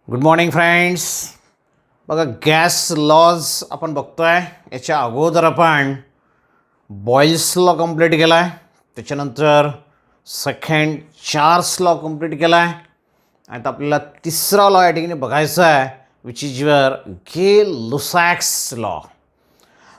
Good morning friends. बघा, gas lodge आपण बघतोय. याच्या अगोदर आपण बॉईल्स लॉ कंप्लीट केला आहे, त्याच्यानंतर सेकंड चार्ल्स लॉ कंप्लीट केला आहे. आता आपल्याला तिसरा लॉ या ठिकाणी बघायचा आहे, which is your Gay Lussac's law.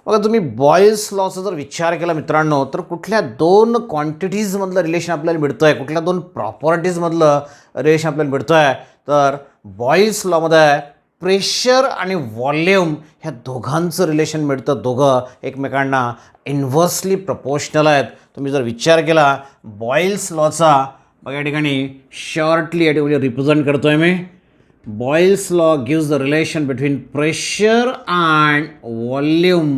बघा, तुम्ही बॉईल्स लॉचा जर विचार केला मित्रांनो, तर कुठल्या दोन क्वांटिटीजमधलं रिलेशन आपल्याला मिळतं आहे, कुठल्या दोन प्रॉपर्टीजमधलं रिलेशन आपल्याला मिळतं आहे, तर बॉईल्स लॉमध्ये प्रेशर आणि व्हॉल्यूम ह्या दोघांचं रिलेशन मिळतं. दोघं एकमेकांना इन्व्हर्सली प्रपोर्शनल आहेत. तुम्ही जर विचार केला बॉईल्स लॉचा, बघा या ठिकाणी शॉर्टली या ठिकाणी रिप्रेझेंट करतो आहे मी. Boyle's law gives the relation between pressure and volume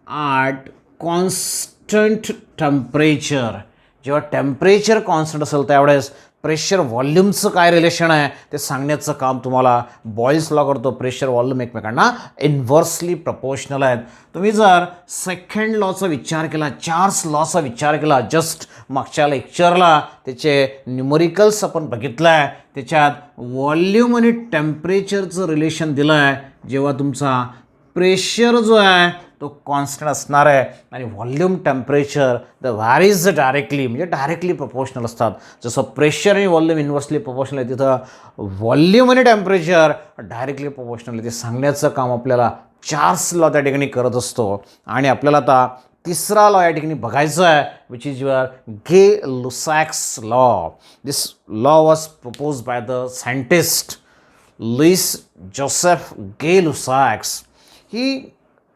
at constant temperature. जेव्हा टेम्परेचर कॉन्स्टंट असेल त्यावेळेस प्रेशर व्हॉल्यूमचं काय रिलेशन आहे ते सांगण्याचं काम तुम्हाला बॉईल्स लॉ करतो. प्रेशर व्हॉल्यूम एकमेकांना इन्व्हर्सली प्रपोर्शनल आहेत. तुम्ही जर सेकंड लॉचा विचार केला, चार्ल्स लॉचा विचार केला, जस्ट मागच्या लेक्चरला त्याचे न्यूमरिकल्स आपण बघितलं आहे. त्याच्यात व्हॉल्यूम आणि टेम्परेचरचं रिलेशन दिलं आहे. जेव्हा तुमचा प्रेशर जो आहे तो कॉन्स्टंट असणार आहे आणि volume temperature the varies directly, म्हणजे डायरेक्टली प्रपोर्शनल असतात. जसं प्रेशर आणि व्हॉल्यूम इन्व्हर्सली प्रपोर्शनल आहे, तिथं व्हॉल्यूम आणि टेम्परेचर डायरेक्टली प्रपोर्शनल आहे. ते सांगण्याचं काम आपल्याला चार्ल्स लॉ त्या ठिकाणी करत असतो. आणि आपल्याला आता तिसरा लॉ या ठिकाणी बघायचा आहे, which is your Gay Lussac's law. This law was propose by the scientist Louis Joseph Gay Lussac's. He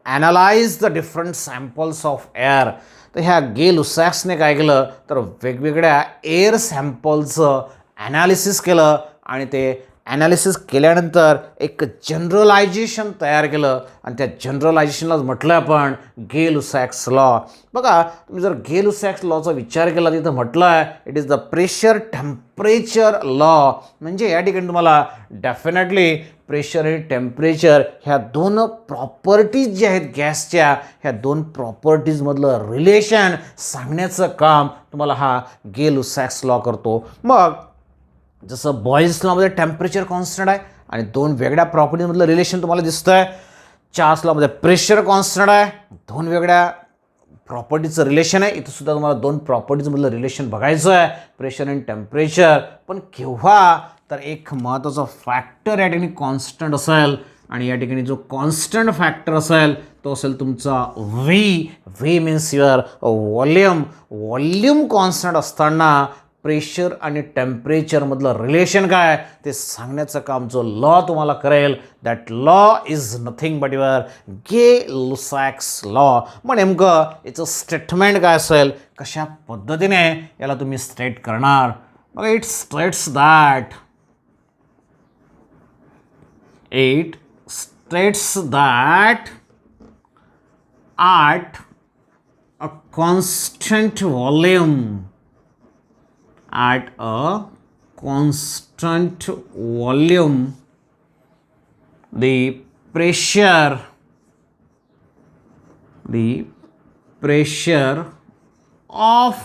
analyse the different samples of air. तर ह्या गे-लुसॅक्सने काय केलं तर वेगवेगळ्या एअर सॅम्पल्सचं ॲनालिसिस केलं आणि ते ॲनालिसिस केल्यानंतर एक जनरलायझेशन तयार केलं आणि त्या जनरलायझेशनलाच म्हटलं आपण गे-लुसॅक्स लॉ. बघा, तुम्ही जर गे-लुसॅक्स लॉचा विचार केला, तिथं म्हटलं आहे it is the pressure temperature law. म्हणजे या ठिकाणी तुम्हाला डेफिनेटली प्रेशर आणि टेम्परेचर ह्या दोन प्रॉपर्टीज ज्या आहेत गॅसच्या, ह्या दोन प्रॉपर्टीजमधलं रिलेशन सांगण्याचं काम तुम्हाला हा गे-लुसॅक्स लॉ करतो. मग जसं बॉईल्स लॉमध्ये टेम्परेचर कॉन्स्टंट आहे आणि दोन वेगळ्या प्रॉपर्टीमधलं रिलेशन तुम्हाला दिसतं आहे. चार्ल्स लॉमध्ये प्रेशर कॉन्स्टंट आहे, दोन वेगळ्या प्रॉपर्टीचं रिलेशन आहे. इथं सुद्धा तुम्हाला दोन प्रॉपर्टीजमधलं रिलेशन बघायचं आहे, प्रेशर आणि टेम्परेचर. पण केव्हा तर एक महत्त्वाचा फॅक्टर या ठिकाणी कॉन्स्टंट असेल आणि या ठिकाणी जो कॉन्स्टंट फॅक्टर असेल तो असेल तुमचा V. V means your volume. Volume constant असताना प्रेशर आणि टेम्परेचरमधलं रिलेशन काय ते सांगण्याचं काम जो लॉ तुम्हाला करेल, that law is nothing but your Gay Lussac's law. मग नेमकं याचं स्टेटमेंट काय असेल, कशा पद्धतीने याला तुम्ही स्टेट करणार. बघा, it states that at a constant volume, at a constant volume, the pressure of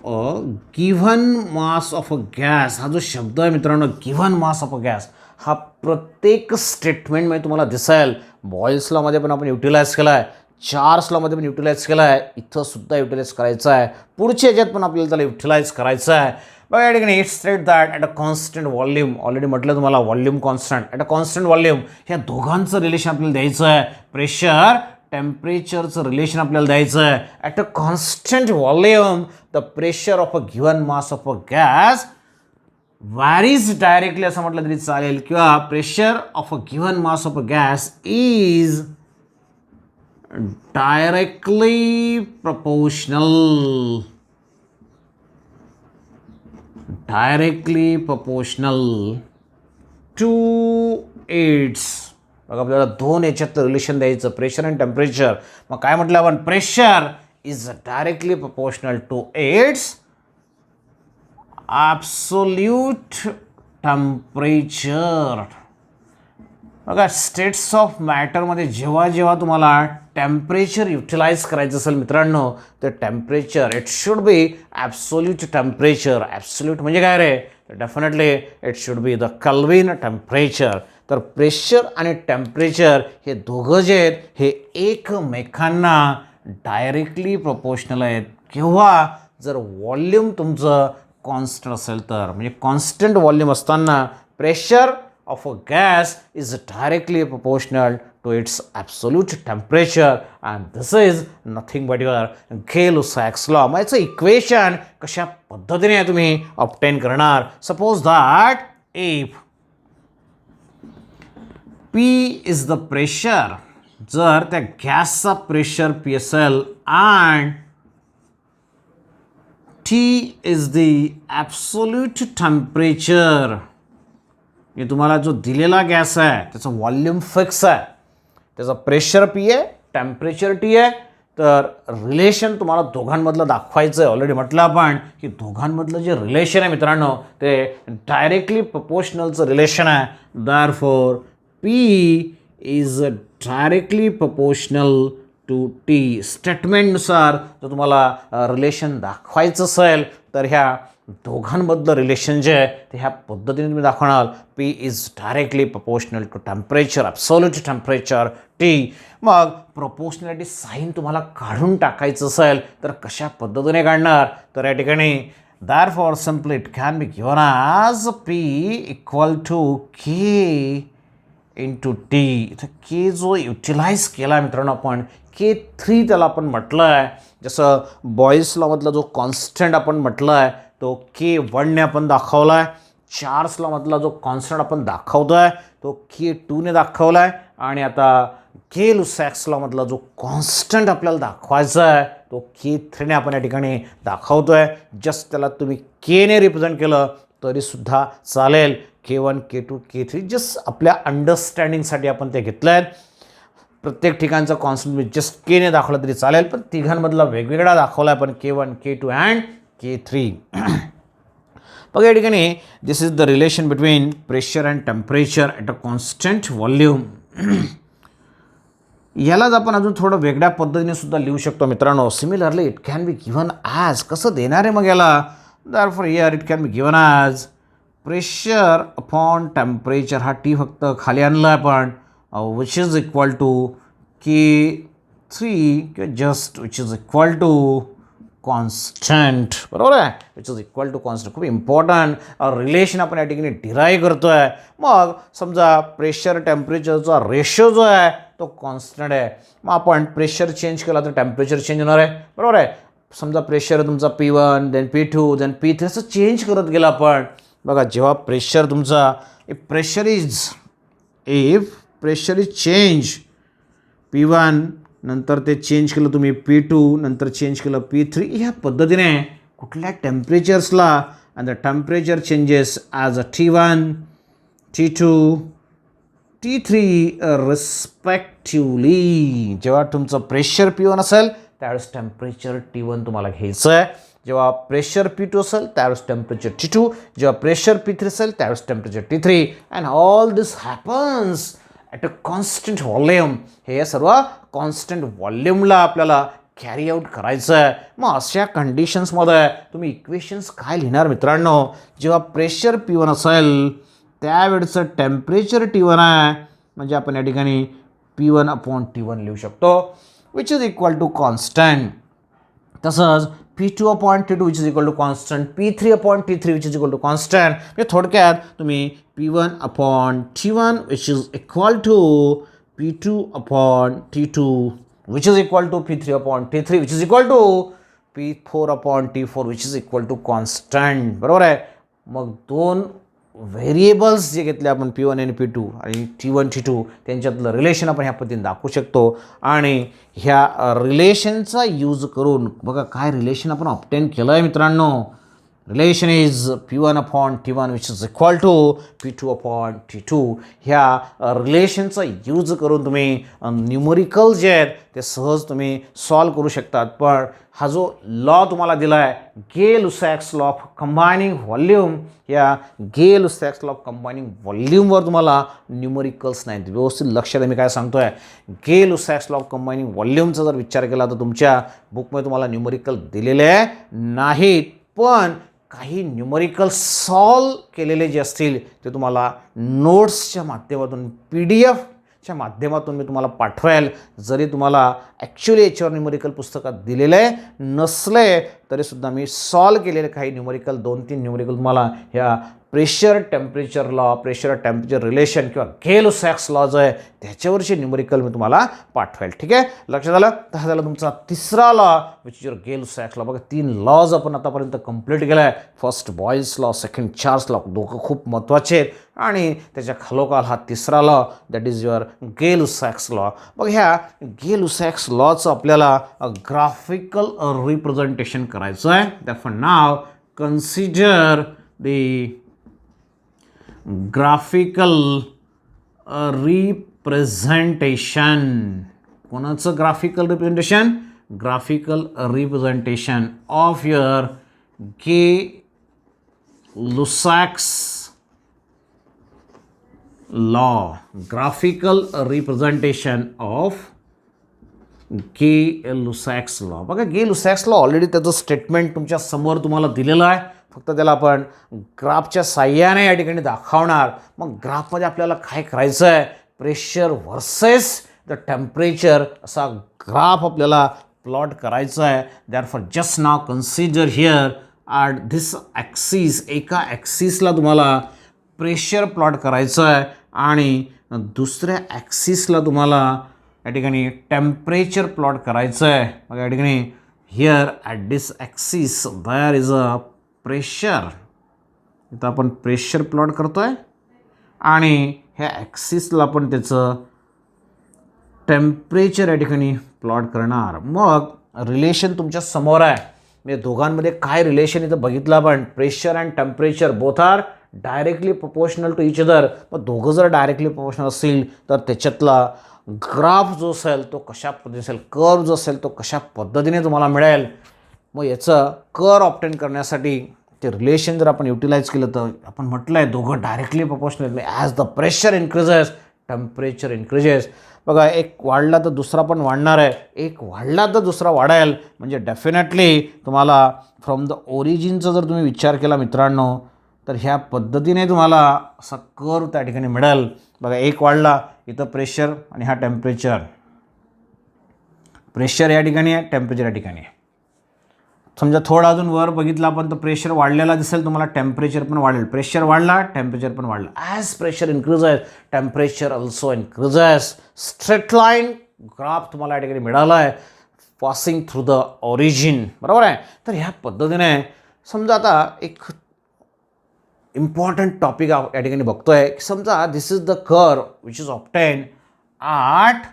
a given mass of a gas. हा जो शब्द आहे मित्रांनो, given mass of a gas, हा प्रत्येक स्टेटमेंटमध्ये तुम्हाला दिसेल. बॉईल्स लॉमध्ये पण आपण युटिलाइज केला आहे, चार्ल्स लॉमध्ये पण युटिलाइज केला आहे, इथं सुद्धा युटिलाइज करायचं आहे, पुढच्या ह्याच्यात पण आपल्याला त्याला युटिलाइज करायचं आहे. बघा या ठिकाणी it state that at a constant volume, already म्हटलं तुम्हाला volume constant, at a constant volume ह्या दोघांचं रिलेशन आपल्याला द्यायचं आहे. प्रेशर टेम्परेचरचं रिलेशन आपल्याला द्यायचं आहे. At a constant volume the pressure of a given mass of a gas varies directly असं म्हटलं तरी चालेल, किंवा pressure of a given mass of a gas is directly proportional to its. बघा, आपल्याला दोन याच्यातलं रिलेशन द्यायचं, प्रेशर आणि टेम्परेचर. मग काय म्हटलं आपण, pressure is directly proportional to its absolute temperature. बघा स्टेट्स ऑफ मॅटरमध्ये जेव्हा जेव्हा तुम्हाला टेम्परेचर युटिलाइज करायचं असेल मित्रांनो, तर temperature it should be absolute temperature. Absolute म्हणजे काय रे, तर definitely it should be the kelvin temperature. तर प्रेशर आणि टेम्परेचर हे दोघं जे आहेत हे एकमेकांना डायरेक्टली प्रोपोर्शनल आहेत. केव्हा, जर व्हॉल्यूम तुमचं कॉन्स्टंट असेल तर. म्हणजे कॉन्स्टंट व्हॉल्यूम असताना pressure of a gas is directly proportional to its absolute temperature, and this is nothing but your Gay-Lussac's law. मग याचं इक्वेशन कशा पद्धतीने तुम्ही ऑब्टेन करणार. Suppose that if P is the pressure, जर त्या गॅसचा प्रेशर P असेल and T is the absolute temperature, हे तुम्हाला जो दिलेला गॅस आहे त्याचं व्हॉल्यूम फिक्स आहे, त्याचा प्रेशर P आहे, टेम्परेचर T आहे. तर रिलेशन तुम्हाला दोघांमधलं दाखवायचं आहे. ऑलरेडी म्हटलं आपण की दोघांमधलं जे रिलेशन आहे मित्रांनो ते डायरेक्टली प्रोपोर्शनलचं रिलेशन आहे. Therefore P is directly proportional to T. स्टेटमेंटनुसार जर तुम्हाला रिलेशन दाखवायचं असेल तर ह्या दोघांमधलं रिलेशन जे आहे ते ह्या पद्धतीने तुम्ही दाखवणार. P is directly proportional to temperature, absolute temperature T. मग प्रोपोर्शनॅलिटी साईन तुम्हाला काढून टाकायचं असेल तर कशा पद्धतीने काढणार, तर या ठिकाणी therefore simply it can be given as P equal to K into T. इथं K जो युटिलाइज केला मित्रांनो आपण, K3 त्याला आपण म्हटलं आहे. जसं बॉयल्स लॉमधला जो कॉन्स्टंट आपण म्हटलं आहे तो K1ने आपण दाखवला आहे. चार्ल्स लॉमधला जो कॉन्स्टंट आपण दाखवतो आहे तो K2ने दाखवला आहे. आणि आता Gay-Lussac's लॉमधला जो कॉन्स्टंट आपल्याला दाखवायचा आहे तो K3ने आपण या ठिकाणी दाखवतो आहे. जस्ट त्याला तुम्ही Kने रिप्रेझेंट केलं तरीसुद्धा चालेल. K1, K2, K3 जस्ट आपल्या अंडरस्टँडिंगसाठी आपण ते घेतलं आहेत. प्रत्येक ठिकाणचा कॉन्स्टंट मी जस्ट Kने दाखवलं तरी चालेल, पण तिघांमधला वेगवेगळा दाखवला आहे पण K1, K2 अँड K3. बघा या ठिकाणी this is the relation between pressure and temperature at a constant volume. यालाच आपण अजून थोडं वेगळ्या पद्धतीने सुद्धा लिहू शकतो मित्रांनो. Similarly it can be given as, कसं देणार आहे मग याला, therefore here it can be given as pressure upon temperature. हा T फक्त खाली आणला आपण, which is equal to K3 किंवा just which is equal to constant. बरोबर आहे, which is equal to constant. खूप इम्पॉर्टंट रिलेशन आपण या ठिकाणी डिराईव्ह करतो आहे. मग समजा प्रेशर टेम्परेचरचा रेशो जो आहे तो कॉन्स्टंट आहे. मग आपण प्रेशर चेंज केला तर टेम्परेचर चेंज होणार आहे. बरोबर आहे. समजा प्रेशर तुमचा P1 then P2 then P3 असं चेंज करत गेला आपण. बघा जेव्हा प्रेशर तुमचा प्रेशर इज चेंज P1 नंतर ते चेंज केलं तुम्ही P2 नंतर चेंज केलं P3, ह्या पद्धतीने कुठल्या टेम्परेचर्सला and the temperature changes as a T1, T2, T3 respectively. जेव्हा तुमचं प्रेशर P1 असेल त्यावेळेस टेम्परेचर T1 तुम्हाला घ्यायचं आहे. जेव्हा प्रेशर P2 असेल त्यावेळेस टेम्परेचर T2, जेव्हा प्रेशर P3 असेल त्यावेळेस temperature T3. And all this happens at a constant volume. हे सर्व कॉन्स्टंट व्हॉल्यूमला आपल्याला कॅरी आऊट करायचं आहे. मग अशा कंडिशन्समध्ये तुम्ही इक्वेशन्स काय लिहिणार मित्रांनो, जेव्हा प्रेशर P1 असेल त्यावेळेचं टेम्परेचर T1 आहे, म्हणजे आपण या ठिकाणी P1 अपॉन T1 लिहू शकतो, which is equal to constant. तसंच P2 upon T2 which is equal to constant, P3 upon T3 which is equal to constant. म्हणजे थोडक्यात तुम्ही P1 upon T1 which is equal to P2 upon T2 which is equal to P3 upon T3 which is equal to P4 upon T4 which is equal to constant. बरोबर आहे. मग दोन variables जे घेतले आपण P1 आणि P2 आणि T1 T2 त्यांच्यातलं रिलेशन आपण ह्या पद्धतीने दाखवू शकतो. आणि ह्या रिलेशनचा यूज करून बघा काय रिलेशन आपण ऑब्टेन केलं आहे मित्रांनो. Relation is P1 upon T1 which is equal to P2 upon T2. ह्या रिलेशनचा यूज करून तुम्ही न्यूमरिकल जे आहेत ते सहज तुम्ही सॉल्व करू शकतात. पण हा जो लॉ तुम्हाला दिला आहे गे-लुसॅक्स लॉ ऑफ कंबायनिंग व्हॉल्यूम, या गे-लुसॅक्स लॉ ऑफ कंबायनिंग व्हॉल्यूमवर तुम्हाला न्यूमरिकल्स नाहीत. व्यवस्थित लक्ष द्या मी काय सांगतोय. गे-लुसॅक्स लॉ ऑफ कंबायनिंग व्हॉल्यूमचा जर विचार केला तर तुमच्या बुकमध्ये तुम्हाला न्यूमरिकल दिलेले नाहीत, पण काही न्यूमरिकल सॉल्व केलेले जे असतील ते तुम्हाला नोट्सच्या माध्यमातून PDF माध्यमातून मी तुम्हाला पाठवेल. जरी तुम्हाला ॲक्च्युली याच्यावर न्यूमरिकल पुस्तकात दिलेले नसले तरीसुद्धा मी सॉल्व केलेले काही न्यूमरिकल 2-3 न्यूमरिकल तुम्हाला ह्या pressure temperature law, pressure temperature relation किंवा गे-लुसॅक्स लॉ जो आहे त्याच्यावरचे न्यूमरिकल मी तुम्हाला पाठवेल. ठीक आहे, लक्षात आलं. तर हा झाला तुमचा तिसरा law which is your Gay Lussac's law. बघा 3 लॉज आपण आतापर्यंत कंप्लीट केला आहे. First Boyle's law, second Charles law, दोघं खूप महत्त्वाचे आहेत. आणि त्याच्या खालोखाल हा तिसरा law that is your Gay Lussac's law. बघ ह्या गे-लुसॅक्स लॉचं आपल्याला ग्राफिकल रिप्रेझेंटेशन करायचं आहे. That for now consider the graphical representation. कोणाचं graphical representation? Graphical representation of your Gay Lussac's law. Graphical representation of Gay Lussac's law. बघा गे-लुसॅक्स लॉ ऑलरेडी त्याचं स्टेटमेंट तुमच्या समोर तुम्हाला दिलेलं आहे. फक्त त्याला आपण ग्राफच्या साह्याने या ठिकाणी दाखवणार. मग ग्राफमध्ये आपल्याला काय करायचं आहे? प्रेशर व्हर्सेस द टेम्परेचर असा ग्राफ आपल्याला प्लॉट करायचा आहे. That for just now consider here at this axis. एका ॲक्सिसला तुम्हाला प्रेशर प्लॉट करायचं आहे आणि दुसऱ्या ॲक्सिसला तुम्हाला या ठिकाणी टेम्परेचर प्लॉट करायचं आहे. बघा या ठिकाणी here at this axis there is a pressure. इथं आपण प्रेशर प्लॉट करतो आहे आणि ह्या ॲक्सिसला आपण त्याचं टेम्परेचर या ठिकाणी प्लॉट करणार. मग रिलेशन तुमच्या समोर आहे. म्हणजे दोघांमध्ये काय रिलेशन इथं बघितलं आपण. Pressure and temperature both are directly proportional to each other. मग दोघं जर डायरेक्टली प्रोपोर्शनल असतील तर त्याच्यातला ग्राफ जो असेल तो कशा पद्धतीने असेल, कर्व जो असेल तो कशा पद्धतीने तुम्हाला मिळेल. मग याचं कर्व ऑब्टेन करण्यासाठी ते रिलेशन जर आपण युटिलाइज केलं तर आपण म्हटलं आहे दोघं directly proportional. As the pressure increases temperature increases. बघा एक वाढला तर दुसरा पण वाढणार आहे, एक वाढला तर दुसरा वाढेल. म्हणजे डेफिनेटली तुम्हाला फ्रॉम द ओरिजिनचा जर तुम्ही विचार केला मित्रांनो तर ह्या पद्धतीने तुम्हाला असा कर्व त्या ठिकाणी मिळेल. बघा एक वाढला इथं प्रेशर आणि हा टेम्परेचर. प्रेशर या ठिकाणी आहे, टेम्परेचर या ठिकाणी आहे. समजा थोडा अजून वर बघितला आपण तर प्रेशर वाढलेला दिसेल तुम्हाला, टेम्परेचर पण वाढेल. प्रेशर वाढला टेम्परेचर पण वाढलं. As pressure increases temperature also increases. Straight line graph तुम्हाला या ठिकाणी मिळाला आहे पासिंग थ्रू द ओरिजिन. बरोबर आहे. तर ह्या पद्धतीने समजा आता एक इम्पॉर्टंट टॉपिक या ठिकाणी बघतोय. समजा this is the curve which is obtain at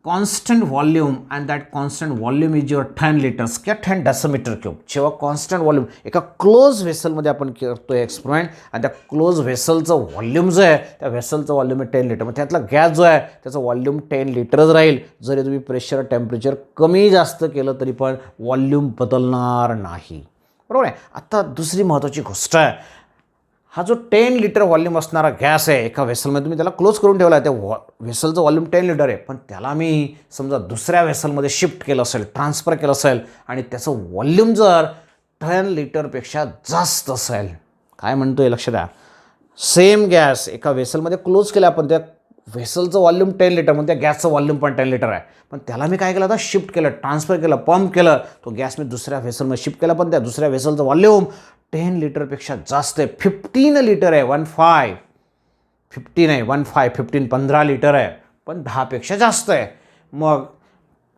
constant volume and that constant volume is your 10 litres किंवा 10 डेसिमीटर क्यूब. जेव्हा कॉन्स्टंट व्हॉल्यूम एका क्लोज व्हेसलमध्ये आपण करतोय एक्सपेरिमेंट आणि त्या क्लोज व्हेसलचं व्हॉल्यूम जो आहे त्या व्हेसलचं व्हॉल्यूम आहे 10 लिटर. मग त्यातला गॅस जो आहे त्याचं व्हॉल्यूम 10 लिटरच राहील. जरी तुम्ही प्रेशर टेम्परेचर कमी जास्त केलं तरी पण व्हॉल्यूम बदलणार नाही. बरोबर आहे. आता दुसरी महत्त्वाची गोष्ट आहे, हा जो 10 लिटर व्हॉल्यूम असणारा गॅस आहे एका व्हेसलमध्ये तुम्ही त्याला क्लोज करून ठेवला आहे. त्या व्हेसलचं व्हॉल्यूम 10 लिटर आहे, पण त्याला मी समजा दुसऱ्या व्हेसलमध्ये शिफ्ट केलं असेल, ट्रान्सफर केलं असेल आणि त्याचं व्हॉल्यूम जर 10 लिटरपेक्षा जास्त असेल. काय म्हणतोय लक्ष द्या. सेम गॅस एका व्हेसलमध्ये क्लोज केला आपण, त्या व्हेसलचं व्हॉल्यूम 10 लिटर म्हणजे त्या गॅसचं व्हॉल्यूम पण 10 लिटर आहे, पण त्याला मी काय केलं आता शिफ्ट केलं, ट्रान्सफर केलं, पंप केलं. तो गॅस मी दुसऱ्या व्हेसलमध्ये शिफ्ट केला पण त्या दुसऱ्या व्हेसलचं व्हॉल्यूम 10 लिटरपेक्षा जास्त आहे. 15 लिटर आहे. 15 लिटर आहे पण 10पेक्षा जास्त आहे. मग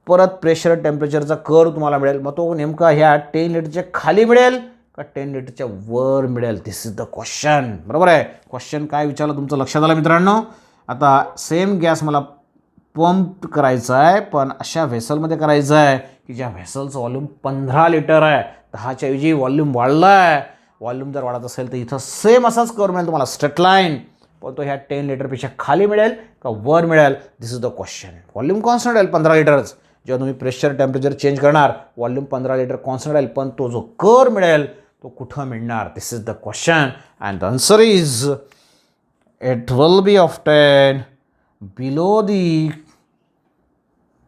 परत प्रेशर टेम्परेचरचा कर्व तुम्हाला मिळेल. मग तो नेमका ह्या 10 लिटरच्या खाली मिळेल का 10 लिटरच्या वर मिळेल. This is the question. बरोबर आहे. क्वेश्चन काय विचारलं तुमचं लक्षात आलं मित्रांनो. आता सेम गॅस मला पंप करायचा आहे पण अशा व्हेसलमध्ये करायचं आहे की ज्या व्हेसलचं व्हॉल्यूम 15 लिटर आहे. 10च्या ऐवजी व्हॉल्यूम वाढला आहे. व्हॉल्यूम जर वाढत असेल तर इथं सेम असाच कर्व मिळेल तुम्हाला स्ट्रेट लाईन, पण तो ह्या 10 लिटरपेक्षा खाली मिळेल का वर मिळेल, this is the question. Volume constant राहील 15 लिटरच. जेव्हा तुम्ही प्रेशर टेम्परेचर चेंज करणार व्हॉल्यूम 15 लिटर कॉन्स्टंट राहील, पण तो जो कर्व मिळेल तो कुठं मिळणार, this is the question. And the answer is it will be often below the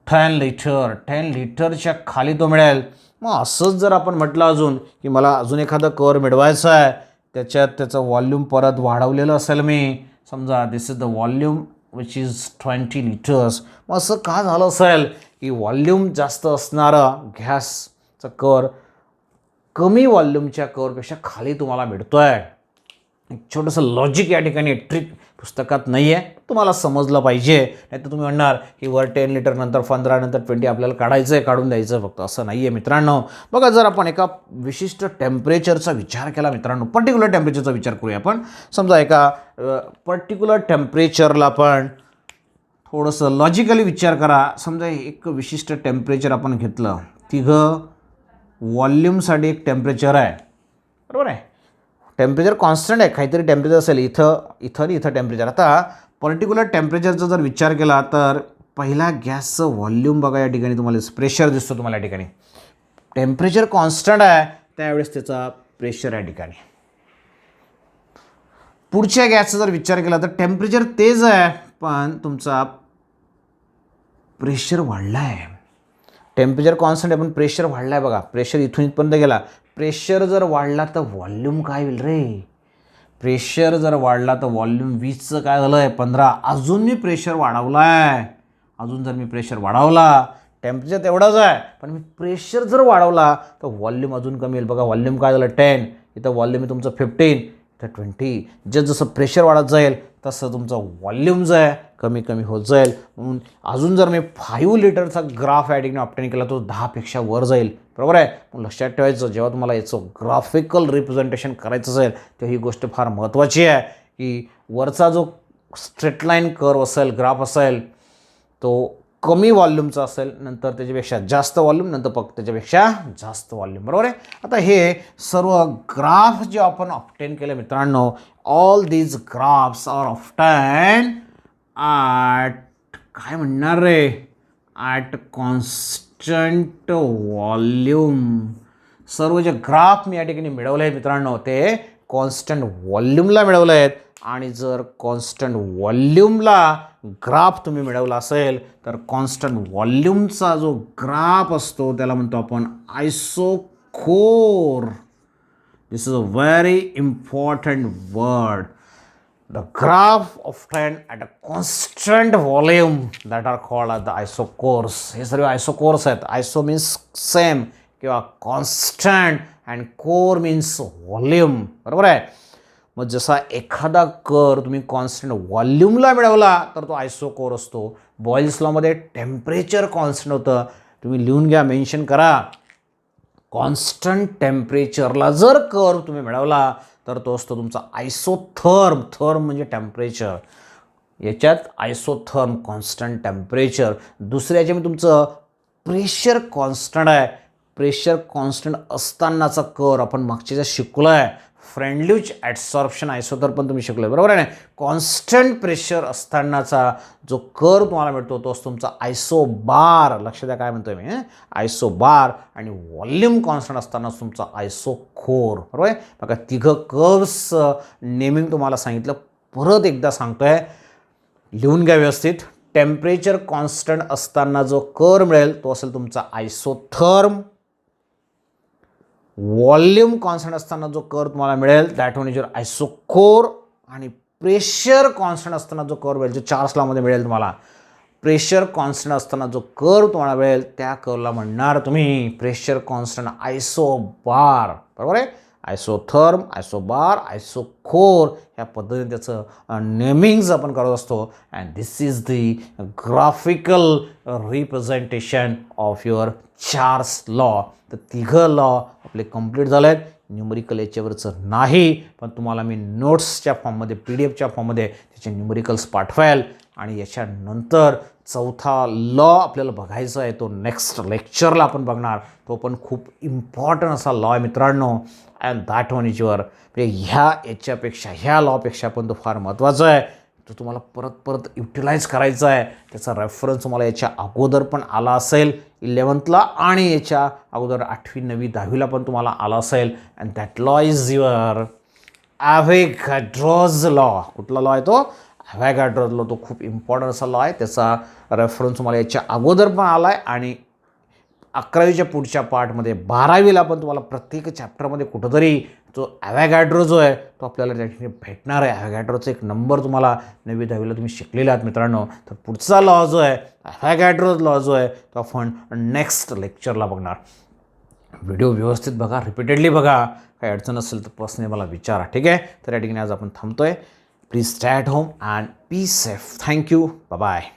10 litre. 10 लिटरच्या खाली तो मिळेल. मग असंच जर आपण म्हटलं अजून की मला अजून एखादं कर्व मिळवायचं आहे, त्याच्यात त्याचं व्हॉल्यूम परत वाढवलेलं असेल मी, समजा this is the volume which is 20 litres. मग असं का झालं असेल की व्हॉल्यूम जास्त असणारं गॅसचं कर्व कमी व्हॉल्यूमच्या कर्वपेक्षा खाली तुम्हाला मिळतो आहे. एक छोटंसं लॉजिक या ठिकाणी ट्रिक पुस्तकात नाही आहे, तुम्हाला समजलं पाहिजे. नाही तर तुम्ही म्हणणार की वर 10 लिटर नंतर 15 नंतर 20 आपल्याला काढायचं आहे, काढून द्यायचं फक्त, असं नाही आहे मित्रांनो. बघा जर आपण एका विशिष्ट टेम्परेचरचा विचार केला मित्रांनो, पर्टिक्युलर टेम्परेचरचा विचार करूया आपण. समजा एका पर्टिक्युलर टेम्परेचरला आपण थोडंसं लॉजिकली विचार करा. समजा एक विशिष्ट टेम्परेचर आपण घेतलं, तिघं व्हॉल्यूमसाठी एक टेम्परेचर आहे, बरोबर आहे. टेम्परेचर कॉन्स्टंट आहे, काहीतरी टेम्परेचर असेल, इथं टेम्परेचर. आता पर्टिक्युलर टेम्परेचरचा जर विचार केला तर पहिला गॅसचं व्हॉल्यूम बघा, या ठिकाणी तुम्हाला प्रेशर दिसतो तुम्हाला या ठिकाणी. टेम्परेचर कॉन्स्टंट आहे त्यावेळेस त्याचा प्रेशर या ठिकाणी. पुढच्या गॅसचा जर विचार केला तर टेम्परेचर तेच आहे पण तुमचा प्रेशर वाढला आहे. टेम्परेचर कॉन्स्टंट आहे पण प्रेशर वाढला आहे बघा. प्रेशर इथून इथपर्यंत गेला. प्रेशर जर वाढला तर व्हॉल्यूम काय होईल रे. प्रेशर जर वाढला तर व्हॉल्यूम 20चं काय झालं आहे 15. अजून मी प्रेशर वाढवला आहे. अजून जर मी प्रेशर वाढवला, टेम्परेचर तेवढाच आहे पण मी प्रेशर जर वाढवला तर व्हॉल्यूम अजून कमी येईल. बघा व्हॉल्यूम काय झालं 10, इथं व्हॉल्यूम आहे तुमचं 15, इथं 20. जसं प्रेशर वाढत जाईल तसं तुमचं व्हॉल्यूम जो आहे कमी कमी होत जाईल. म्हणून अजून जर मी 5 लिटरचा ग्राफ या ठिकाणी ऑब्टेन केला तो 10पेक्षा वर जाईल, बरोबर आहे. मग लक्षात ठेवायचं जेव्हा तुम्हाला याचं ग्राफिकल रिप्रेझेंटेशन करायचं असेल तेव्हा ही गोष्ट फार महत्त्वाची आहे की वरचा जो स्ट्रेट लाईन कर्व असेल, ग्राफ असेल, तो कमी व्हॉल्यूमचा असेल, नंतर त्याच्यापेक्षा जास्त व्हॉल्यूम, नंतर त्याच्यापेक्षा जास्त व्हॉल्यूम, बरोबर आहे. आता हे सर्व ग्राफ जे आपण ऑब्टेन केले मित्रांनो, all these graphs are often at काय म्हणणार रे, ॲट कॉन्स्टंट व्हॉल्यूम. सर्व जे ग्राफ मी या ठिकाणी मिळवले आहेत मित्रांनो ते कॉन्स्टंट व्हॉल्यूमला मिळवले आहेत. आणि जर कॉन्स्टंट व्हॉल्यूमला ग्राफ तुम्ही मिळवला असेल तर कॉन्स्टंट व्हॉल्यूमचा जो ग्राफ असतो त्याला म्हणतो आपण isochore. This is a very important word. The graph obtained at a constant volume that are called as the isocores. हे सर्व isocores आहेत. Iso means same किंवा constant and core means volume, बरोबर आहे. मग जसा एखादा कर तुम्ही कॉन्स्टंट व्हॉल्यूमला मिळवला तर तो आयसोकोर असतो. बॉयल्स लॉमध्ये टेम्परेचर कॉन्स्टंट होतं. तुम्ही लिहून घ्या, मेन्शन करा. कॉन्स्टंट टेम्परेचरला जर कर्व तुम्ही मिळवला तर तो असतो तुमचा आयसोथर्म. थर्म म्हणजे टेम्परेचर. याच्यात आयसोथर्म कॉन्स्टंट टेम्परेचर. दुसऱ्या याच्यामध्ये तुमचं प्रेशर कॉन्स्टंट आहे. प्रेशर कॉन्स्टंट असतानाचा कर्व आपण मागच्या शिकलो आहे. फ्रेंडलिच ॲडसॉर्प्शन आयसोथर्म पण तुम्ही शिकलो, बरोबर आहे ना. कॉन्स्टंट प्रेशर असतानाचा जो कर्व तुम्हाला मिळतो तो असतो तुमचा आयसोबार. लक्ष द्या काय म्हणतोय मी, आयसोबार. आणि व्हॉल्यूम कॉन्स्टंट असताना तुमचा आयसोकोर, बरोबर आहे. बघा तिघं कर्व्स नेमिंग तुम्हाला सांगितलं, परत एकदा सांगतोय, लिहून घ्या व्यवस्थित. टेम्परेचर कॉन्स्टंट असताना जो कर्व मिळेल तो असेल तुमचा आयसोथर्म. व्हॉल्यूम कॉन्स्टंट असताना जो कर्व तुम्हाला मिळेल दॅट वन इज युअर आयसोकोर. आणि प्रेशर कॉन्स्टंट असताना जो कर्व मिळेल, जो 4 स्लॉमध्ये मिळेल तुम्हाला, प्रेशर कॉन्स्टंट असताना जो कर्व तुम्हाला मिळेल त्या कर्वला म्हणणार तुम्ही प्रेशर कॉन्स्टंट आयसोबार, बरोबर आहे. आयसोथर्म, आयसोबार, आयसोकोर ह्या पद्धतीने त्याचं नेमिंग्स आपण करत असतो. And this is the graphical representation of your Charles law. तर तिघं लॉ आपले कंप्लीट झाले आहेत. न्यूमरिकल याच्यावरचं नाही, पण तुम्हाला मी नोट्सच्या फॉर्ममध्ये, PDF च्या फॉर्ममध्ये त्याचे न्यूमरिकल्स पाठवाल. आणि याच्यानंतर चौथा लॉ आपल्याला बघायचा आहे, तो नेक्स्ट लेक्चरला आपण बघणार. तो पण खूप इम्पॉर्टंट असा लॉ आहे मित्रांनो. And that one is your, म्हणजे याच्यापेक्षा ह्या लॉपेक्षा पण तो फार महत्त्वाचा आहे. तो तुम्हाला परत परत युटिलाइज करायचा आहे. त्याचा रेफरन्स तुम्हाला याच्या अगोदर पण आला असेल 11thला, आणि याच्या अगोदर 8वी 9वी 10वीला पण तुम्हाला आला असेल. And that law is your Avogadro's law. कुठला लॉ आहे तो? Avogadro's law. तो खूप इम्पॉर्टंट असा लॉ आहे. त्याचा रेफरन्स तुम्हाला याच्या अगोदर पण आला आहे, आणि 11वीच्या पुढच्या पार्टमध्ये 12वीला पण तुम्हाला प्रत्येक चॅप्टरमध्ये कुठंतरी जो ॲव्होगॅड्रो जो आहे तो आपल्याला त्या ठिकाणी भेटणार आहे. ॲव्होगॅड्रोचा एक नंबर तुम्हाला 9वी 10वीला तुम्ही शिकलेले आहात मित्रांनो. तर पुढचा लॉ जो आहे, ॲव्होगॅड्रोज लॉ जो आहे, तो आपण नेक्स्ट लेक्चरला बघणार. व्हिडिओ व्यवस्थित बघा, रिपीटेडली बघा. काही अडचण असेल तर पर्सनली मला विचारा, ठीक आहे? तर या ठिकाणी आज आपण थांबतोय. Please stay at home and be safe. Thank you. Bye.